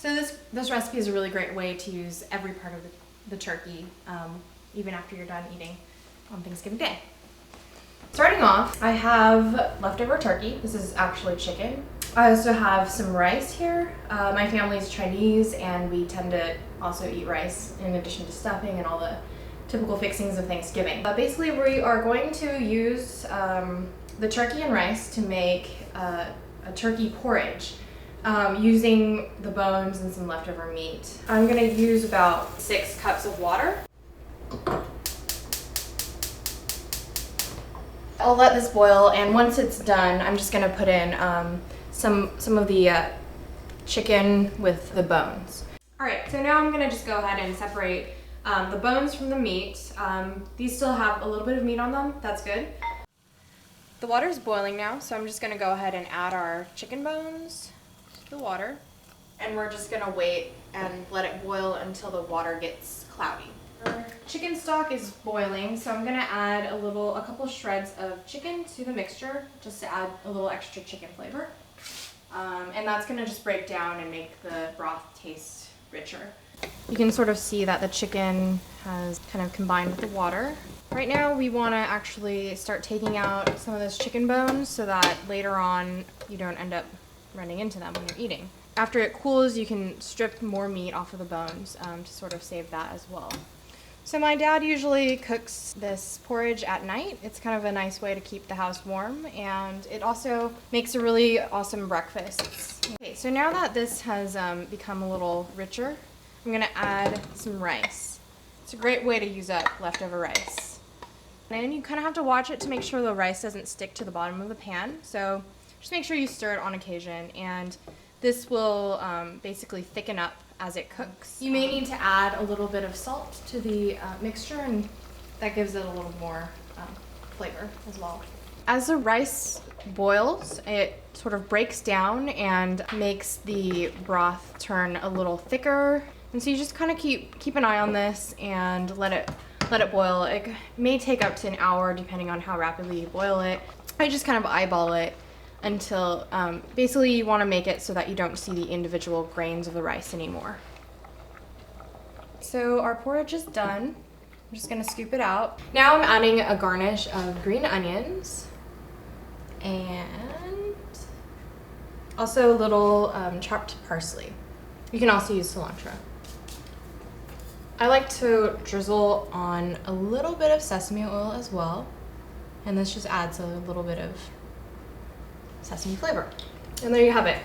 So this recipe is a really great way to use every part of the turkey, even after you're done eating on Thanksgiving Day. Starting off, I have leftover turkey. This is actually chicken. I also have some rice here. My family is Chinese and we tend to also eat rice in addition to stuffing and all the typical fixings of Thanksgiving. But basically we are going to use the turkey and rice to make a turkey porridge using the bones and some leftover meat. I'm gonna use about 6 cups of water. I'll let this boil, and once it's done, I'm just gonna put in some of the chicken with the bones. All right, so now I'm gonna just go ahead and separate the bones from the meat. These still have a little bit of meat on them, that's good. The water is boiling now, so I'm just gonna go ahead and add our chicken bones to the water. And we're just gonna wait and let it boil until the water gets cloudy. Our chicken stock is boiling, so I'm gonna add a couple shreds of chicken to the mixture, just to add a little extra chicken flavor. And that's gonna just break down and make the broth taste richer. You can sort of see that the chicken has kind of combined with the water. Right now we want to actually start taking out some of those chicken bones so that later on you don't end up running into them when you're eating. After it cools, you can strip more meat off of the bones to sort of save that as well. So my dad usually cooks this porridge at night. It's kind of a nice way to keep the house warm, and it also makes a really awesome breakfast. Okay, so now that this has become a little richer, I'm gonna add some rice. It's a great way to use up leftover rice. And you kind of have to watch it to make sure the rice doesn't stick to the bottom of the pan. So just make sure you stir it on occasion, and this will basically thicken up as it cooks. You may need to add a little bit of salt to the mixture, and that gives it a little more flavor as well. As the rice boils, it sort of breaks down and makes the broth turn a little thicker. And so you just kind of keep an eye on this and let it boil. It may take up to an hour depending on how rapidly you boil it. I just kind of eyeball it until basically you want to make it so that you don't see the individual grains of the rice anymore. So our porridge is done. I'm just gonna scoop it out. Now I'm adding a garnish of green onions and also a little chopped parsley. You can also use cilantro. I like to drizzle on a little bit of sesame oil as well, and this just adds a little bit of sesame flavor. And there you have it.